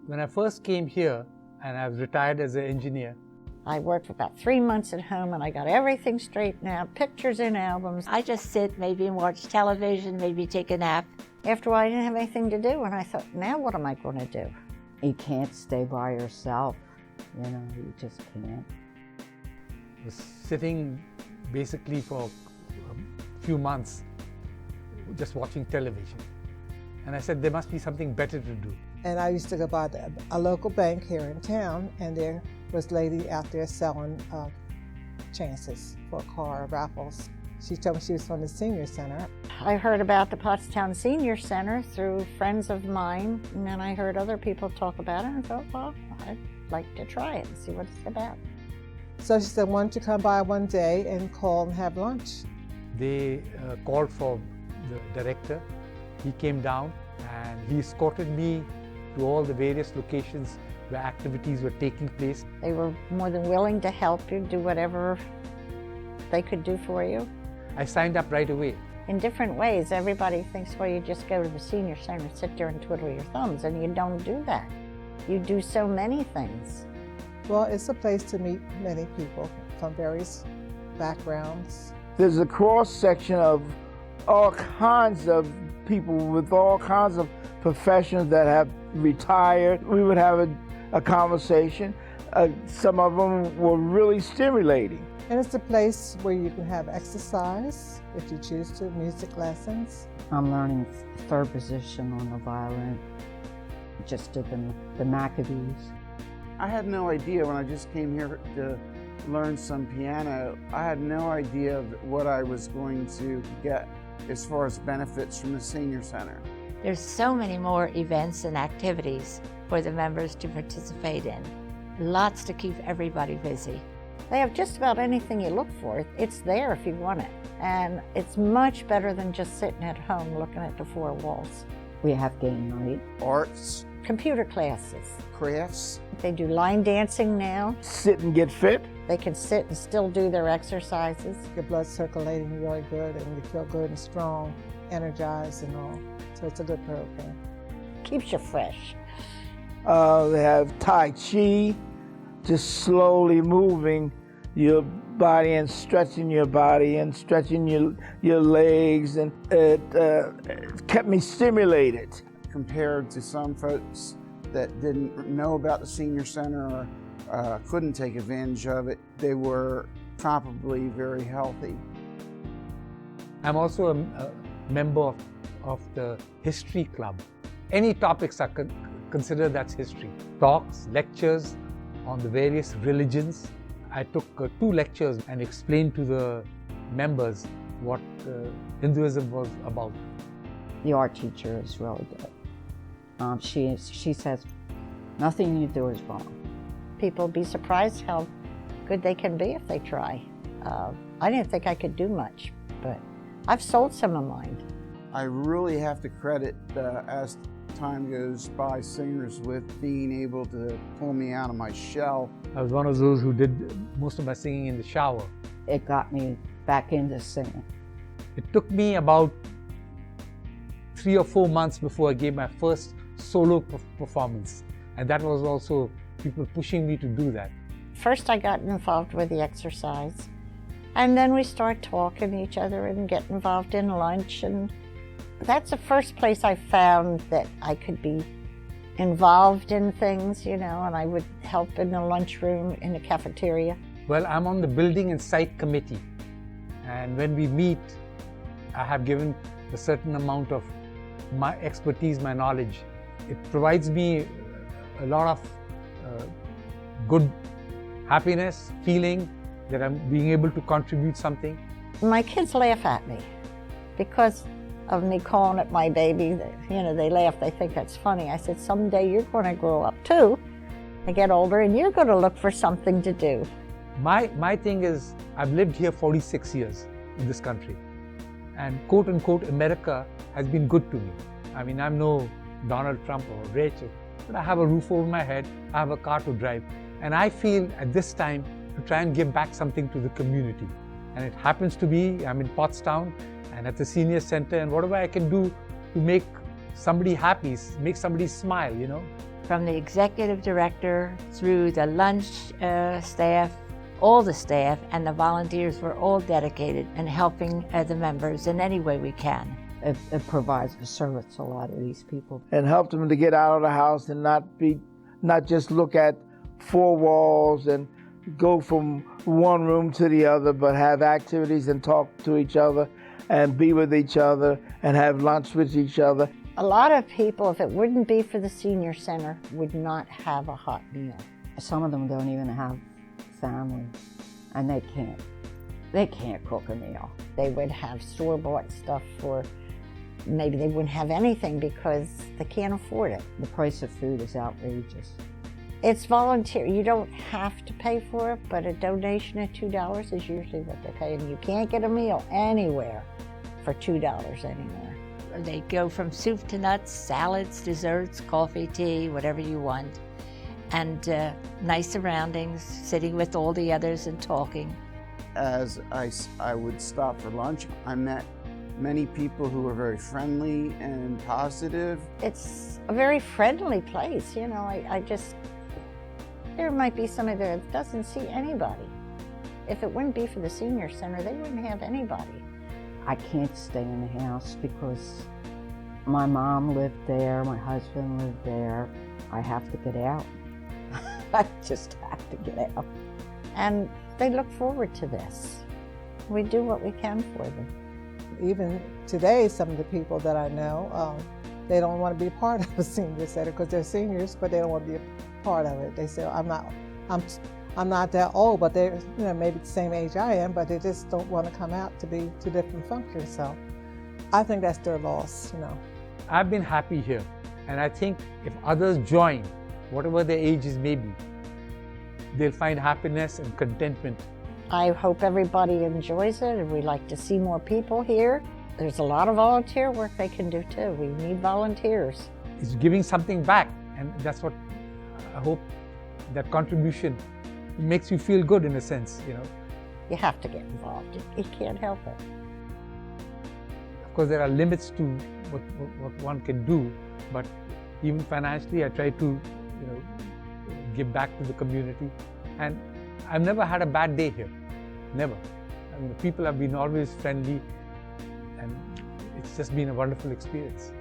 When I first came here, and I was retired as an engineer, I worked for about 3 months at home and I got everything straightened out, pictures in albums. I just sit maybe and watch television, maybe take a nap. After a while, I didn't have anything to do, and I thought, now what am I going to do? You can't stay by yourself, you just can't. I was sitting basically for a few months just watching television. And I said, there must be something better to do. And I used to go by a local bank here in town, and there was a lady out there selling chances for a car, raffles. She told me she was from the senior center. I heard about the Pottstown Senior Center through friends of mine, and then I heard other people talk about it, and I thought, well, I'd like to try it and see what it's about. So she said, why don't you come by one day and call and have lunch? They called for the director. He came down and he escorted me to all the various locations where activities were taking place. They were more than willing to help you do whatever they could do for you. I signed up right away. In different ways, everybody thinks, well, you just go to the senior center and sit there and twiddle your thumbs, and you don't do that. You do so many things. Well, it's a place to meet many people from various backgrounds. There's a cross-section of all kinds of people with all kinds of professions that have retired. We would have a conversation. Some of them were really stimulating. And it's a place where you can have exercise, if you choose to, music lessons. I'm learning third position on the violin. Just did the Maccabees. I had no idea when I just came here to learn some piano. I had no idea of what I was going to get as far as benefits from the senior center. There's so many more events and activities for the members to participate in. Lots to keep everybody busy. They have just about anything you look for. It's there if you want it. And it's much better than just sitting at home looking at the four walls. We have game night. Arts, Computer classes. crafts. They do line dancing now. Sit and get fit. They can sit and still do their exercises. Your blood circulating really good, and you feel good and strong, energized and all. So it's a good program. Keeps you fresh. They have Tai Chi, just slowly moving your body and stretching your body and stretching your legs, and it kept me stimulated. Compared to some folks that didn't know about the senior center or couldn't take advantage of it, they were probably very healthy. I'm also a member of the history club. Any topics are considered that's history. Talks, lectures on the various religions. I took 2 lectures and explained to the members what Hinduism was about. The art teacher is really good. She says, nothing you do is wrong. People be surprised how good they can be if they try. I didn't think I could do much, but I've sold some of mine. I really have to credit, as time goes by, singers with being able to pull me out of my shell. I was one of those who did most of my singing in the shower. It got me back into singing. It took me about 3 or 4 months before I gave my first solo performance. And that was also people pushing me to do that. First I got involved with the exercise, and then we start talking to each other and get involved in lunch, and that's the first place I found that I could be involved in things, and I would help in the lunchroom, in the cafeteria. Well, I'm on the building and site committee, and when we meet, I have given a certain amount of my expertise, my knowledge. It provides me a lot of good happiness, feeling that I'm being able to contribute something. My kids laugh at me because of me calling it my baby. They laugh, they think that's funny. I said, someday you're going to grow up too and get older, and you're going to look for something to do. My thing is, I've lived here 46 years in this country, and quote unquote America has been good to me. I mean, I'm no Donald Trump or Rachel, but I have a roof over my head, I have a car to drive, and I feel at this time to try and give back something to the community. And it happens to be, I'm in Pottstown and at the senior center, and whatever I can do to make somebody happy, make somebody smile, from the executive director through the lunch staff, all the staff and the volunteers were all dedicated in helping the members in any way we can. It provides a service to a lot of these people. And helped them to get out of the house and not just look at four walls and go from one room to the other, but have activities and talk to each other and be with each other and have lunch with each other. A lot of people, if it wouldn't be for the senior center, would not have a hot meal. Some of them don't even have family, and they can't cook a meal. They would have store-bought stuff, or maybe they wouldn't have anything because they can't afford it. The price of food is outrageous. It's volunteer. You don't have to pay for it, but a donation of $2 is usually what they pay, and you can't get a meal anywhere for $2 anymore. They go from soup to nuts, salads, desserts, coffee, tea, whatever you want. And nice surroundings, sitting with all the others and talking. As I would stop for lunch, I met many people who were very friendly and positive. It's a very friendly place, you know. There might be somebody there that doesn't see anybody. If it wouldn't be for the senior center, they wouldn't have anybody. I can't stay in the house because my mom lived there, my husband lived there. I have to get out. I just have to get out. And they look forward to this. We do what we can for them. Even today, some of the people that I know, they don't want to be a part of a senior center because they're seniors, but they don't want to be a part of it. They say, I'm not that old, but they're maybe the same age I am, but they just don't want to come out to be to different functions. So I think that's their loss, I've been happy here, and I think if others join, whatever their ages may be, they'll find happiness and contentment. I hope everybody enjoys it, and we like to see more people here. There's a lot of volunteer work they can do too. We need volunteers. It's giving something back, and that's what I hope. That contribution makes you feel good in a sense, You have to get involved. You can't help it. Of course, there are limits to what one can do, but even financially, I try to, give back to the community. And I've never had a bad day here, never. I mean, the people have been always friendly, and it's just been a wonderful experience.